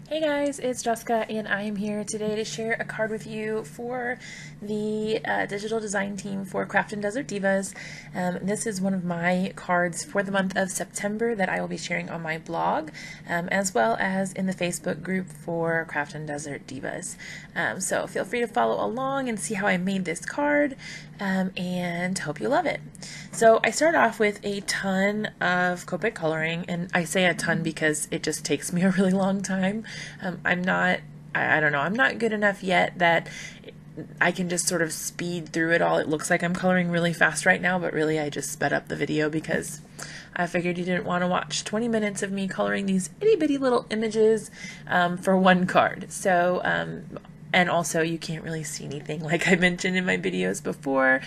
Hey guys, it's Jessica, and I am here today to share a card with you for the digital design team for Craftin Desert Divas. This is one of my cards for the month of September that I will be sharing on my blog, as well as in the Facebook group for Craftin Desert Divas. So feel free to follow along and see how I made this card, and hope you love it. So I start off with a ton of Copic coloring, and I say a ton because it just takes me a really long time. I don't know, I'm not good enough yet that I can just sort of speed through it all. It looks like I'm coloring really fast right now, but really I just sped up the video because I figured you didn't want to watch 20 minutes of me coloring these itty bitty little images for one card. So, and also you can't really see anything like I mentioned in my videos before.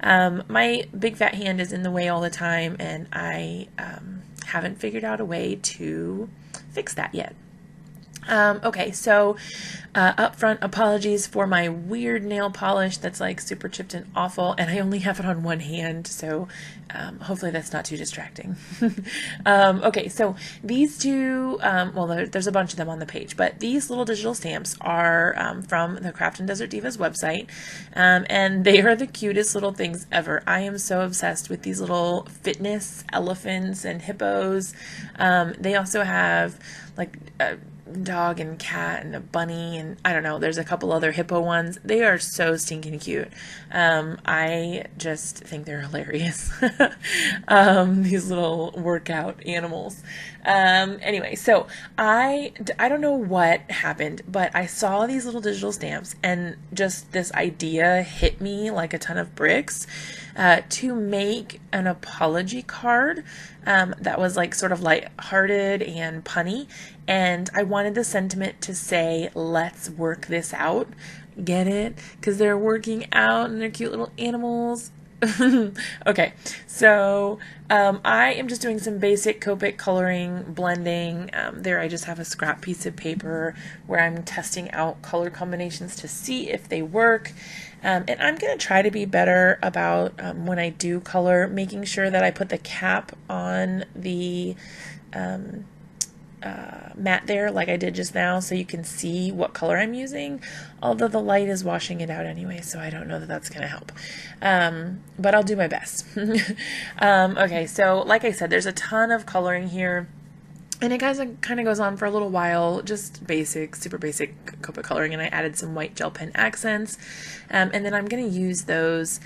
My big fat hand is in the way all the time, and I haven't figured out a way to fix that yet. Okay, so up front, apologies for my weird nail polish that's like super chipped and awful, and I only have it on one hand, so hopefully that's not too distracting. Okay, so these two, well, there's a bunch of them on the page, but these little digital stamps are from the Craftin Desert Divas website, and they are the cutest little things ever. I am so obsessed with these little fitness elephants and hippos. They also have like dog and cat and a bunny, and I don't know, there's a couple other hippo ones. They are so stinking cute. I just think they're hilarious. These little workout animals. Anyway, so I don't know what happened, but I saw these little digital stamps and just this idea hit me like a ton of bricks to make an apology card that was like sort of lighthearted and punny, and I wanted the sentiment to say, let's work this out. Get it? Because they're working out and they're cute little animals. Okay, so I am just doing some basic Copic coloring, blending. There I just have a scrap piece of paper where I'm testing out color combinations to see if they work. And I'm going to try to be better about when I do color, making sure that I put the cap on the mat there like I did just now, so you can see what color I'm using, although the light is washing it out anyway, so I don't know that that's going to help, but I'll do my best. Okay, so like I said, there's a ton of coloring here, and it kind of goes on for a little while, just basic, super basic Copic coloring, and I added some white gel pen accents, and then I'm going to use those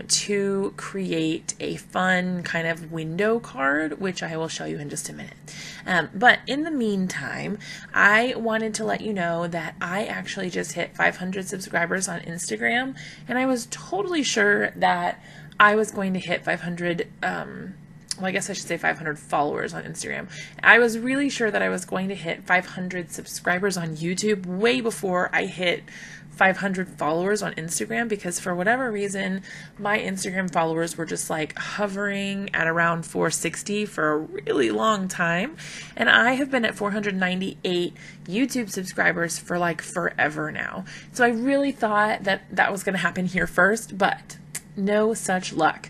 to create a fun kind of window card, which I will show you in just a minute. But in the meantime, I wanted to let you know that I actually just hit 500 subscribers on Instagram, and I was totally sure that I was going to hit 500 well, I guess I should say 500 followers on Instagram. I was really sure that I was going to hit 500 subscribers on YouTube way before I hit 500 followers on Instagram, because for whatever reason, my Instagram followers were just like hovering at around 460 for a really long time. And I have been at 498 YouTube subscribers for like forever now. So I really thought that that was going to happen here first, but no such luck.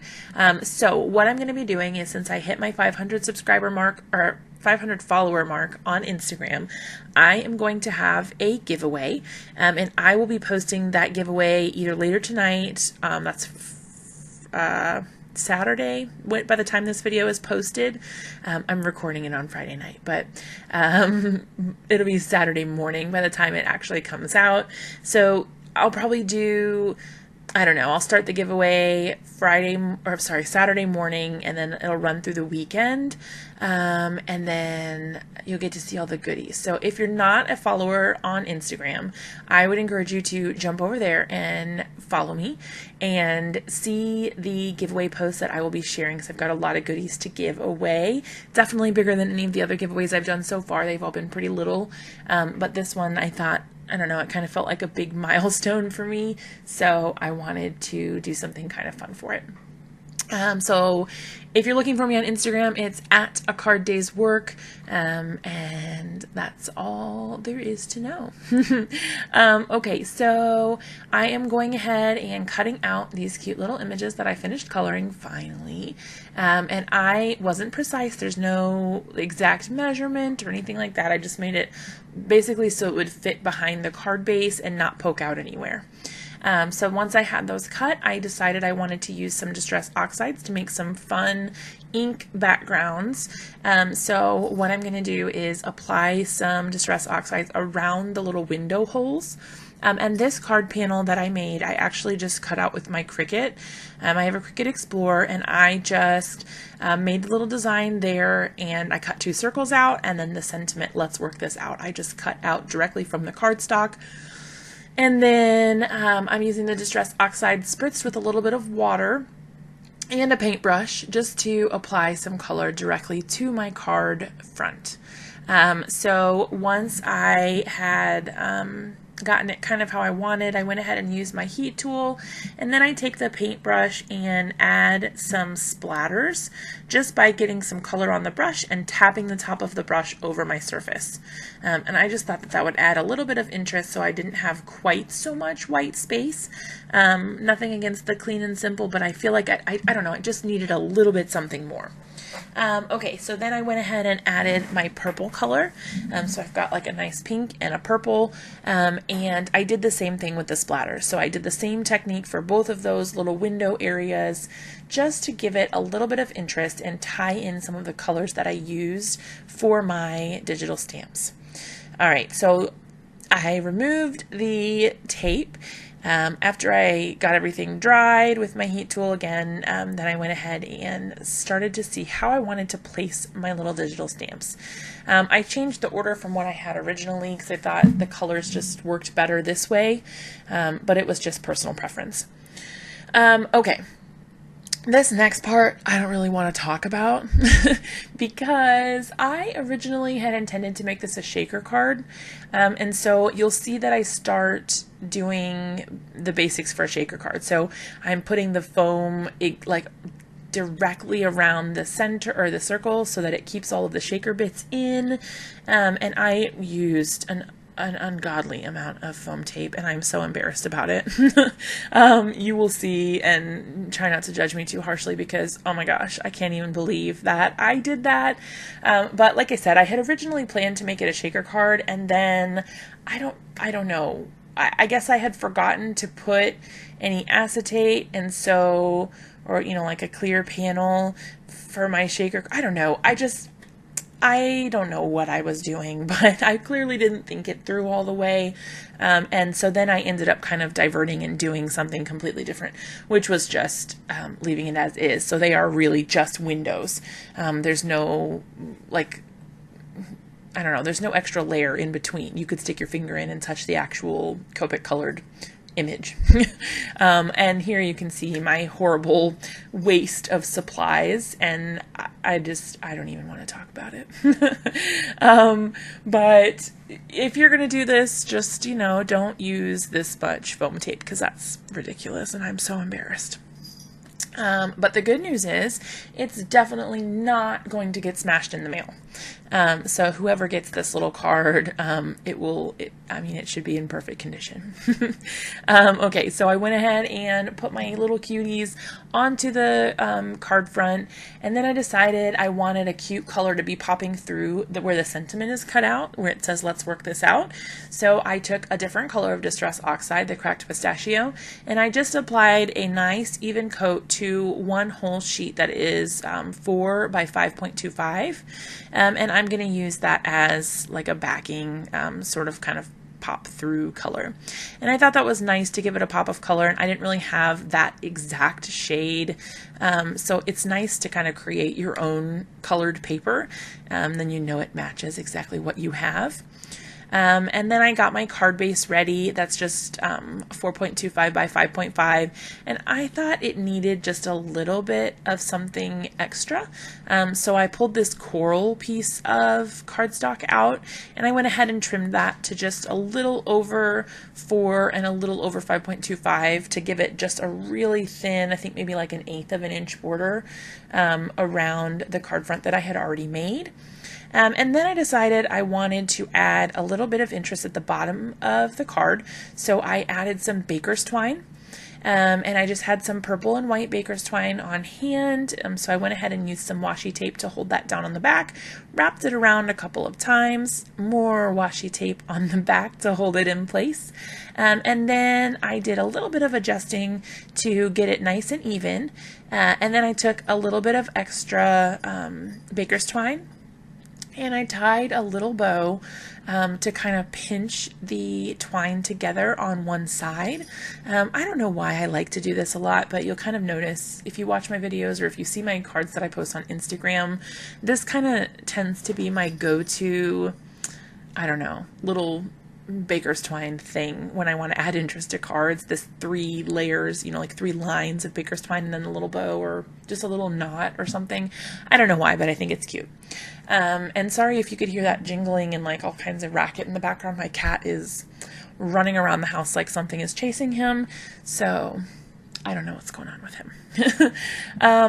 So what I'm going to be doing is, since I hit my 500 subscriber mark, or 500 follower mark on Instagram, I am going to have a giveaway, and I will be posting that giveaway either later tonight, that's Saturday, by the time this video is posted. I'm recording it on Friday night, but it'll be Saturday morning by the time it actually comes out. So I'll probably do, I don't know, I'll start the giveaway Saturday morning, and then it'll run through the weekend, and then you'll get to see all the goodies. So if you're not a follower on Instagram, I would encourage you to jump over there and follow me and see the giveaway posts that I will be sharing, because I've got a lot of goodies to give away. Definitely bigger than any of the other giveaways I've done so far. They've all been pretty little, but this one I thought, I don't know, it kind of felt like a big milestone for me, so I wanted to do something kind of fun for it. So if you're looking for me on Instagram, it's at A Card Day's Work, and that's all there is to know. Okay, so I am going ahead and cutting out these cute little images that I finished coloring finally, and I wasn't precise. There's no exact measurement or anything like that. I just made it basically so it would fit behind the card base and not poke out anywhere. So once I had those cut, I decided I wanted to use some Distress Oxides to make some fun ink backgrounds. So what I'm going to do is apply some Distress Oxides around the little window holes. And this card panel that I made, I actually just cut out with my Cricut. I have a Cricut Explorer, and I just made the little design there, and I cut 2 circles out, and then the sentiment, "Let's work this out," I just cut out directly from the cardstock. And then I'm using the Distress Oxide spritzed with a little bit of water and a paintbrush just to apply some color directly to my card front. So once I had gotten it kind of how I wanted, I went ahead and used my heat tool, and then I take the paintbrush and add some splatters just by getting some color on the brush and tapping the top of the brush over my surface. And I just thought that that would add a little bit of interest so I didn't have quite so much white space. Nothing against the clean and simple, but I feel like I don't know, it just needed a little bit something more. Okay, so then I went ahead and added my purple color. So I've got like a nice pink and a purple, and I did the same thing with the splatter. So I did the same technique for both of those little window areas just to give it a little bit of interest and tie in some of the colors that I used for my digital stamps. All right, so I removed the tape. After I got everything dried with my heat tool again, then I went ahead and started to see how I wanted to place my little digital stamps. I changed the order from what I had originally because I thought the colors just worked better this way, but it was just personal preference. Okay. This next part I don't really want to talk about because I originally had intended to make this a shaker card, and so you'll see that I start doing the basics for a shaker card. So I'm putting the foam like directly around the center or the circle so that it keeps all of the shaker bits in, and I used an ungodly amount of foam tape, and I'm so embarrassed about it. You will see, and try not to judge me too harshly because, oh my gosh, I can't even believe that I did that. But like I said, I had originally planned to make it a shaker card, and then I don't know. I guess I had forgotten to put any acetate, and so, or, you know, like a clear panel for my shaker. I don't know. I don't know what I was doing, but I clearly didn't think it through all the way. And so then I ended up kind of diverting and doing something completely different, which was just leaving it as is. So they are really just windows. There's no, like, I don't know, there's no extra layer in between. You could stick your finger in and touch the actual Copic colored image. And here you can see my horrible waste of supplies, and I don't even want to talk about it. But if you're going to do this, just, you know, don't use this much foam tape because that's ridiculous and I'm so embarrassed. But the good news is it's definitely not going to get smashed in the mail. So whoever gets this little card, it should be in perfect condition. Okay, so I went ahead and put my little cuties onto the card front, and then I decided I wanted a cute color to be popping through where the sentiment is cut out, where it says "Let's work this out." So I took a different color of Distress Oxide, the Cracked Pistachio, and I just applied a nice even coat to one whole sheet that is 4 by 5.25, and I'm going to use that as like a backing sort of kind of pop through color. And I thought that was nice to give it a pop of color, and I didn't really have that exact shade, so it's nice to kind of create your own colored paper, then you know it matches exactly what you have. And then I got my card base ready. That's just 4.25 by 5.5, and I thought it needed just a little bit of something extra. So I pulled this coral piece of cardstock out, and I went ahead and trimmed that to just a little over 4 and a little over 5.25 to give it just a really thin, I think maybe like 1/8 of an inch border around the card front that I had already made. And then I decided I wanted to add a little bit of interest at the bottom of the card, so I added some baker's twine. And I just had some purple and white baker's twine on hand, so I went ahead and used some washi tape to hold that down on the back, wrapped it around a couple of times, more washi tape on the back to hold it in place, and then I did a little bit of adjusting to get it nice and even, and then I took a little bit of extra baker's twine, and I tied a little bow to kind of pinch the twine together on one side. I don't know why I like to do this a lot, but you'll kind of notice if you watch my videos or if you see my cards that I post on Instagram, this kind of tends to be my go-to, I don't know, little baker's twine thing when I want to add interest to cards. This 3 layers, you know, like 3 lines of baker's twine and then a little bow or just a little knot or something. I don't know why, but I think it's cute. And sorry if you could hear that jingling and like all kinds of racket in the background. My cat is running around the house like something is chasing him, so I don't know what's going on with him.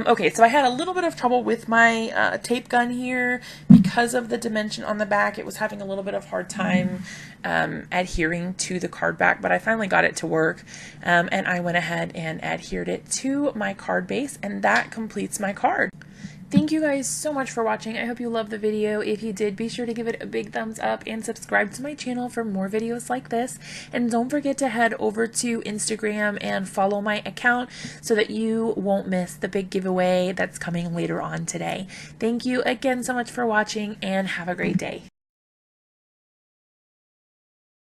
Okay, so I had a little bit of trouble with my tape gun here because of the dimension on the back. It was having a little bit of hard time adhering to the card back, but I finally got it to work, and I went ahead and adhered it to my card base, and that completes my card. Thank you guys so much for watching. I hope you loved the video. If you did, be sure to give it a big thumbs up and subscribe to my channel for more videos like this. And don't forget to head over to Instagram and follow my account so that you won't miss the big giveaway that's coming later on today. Thank you again so much for watching, and have a great day.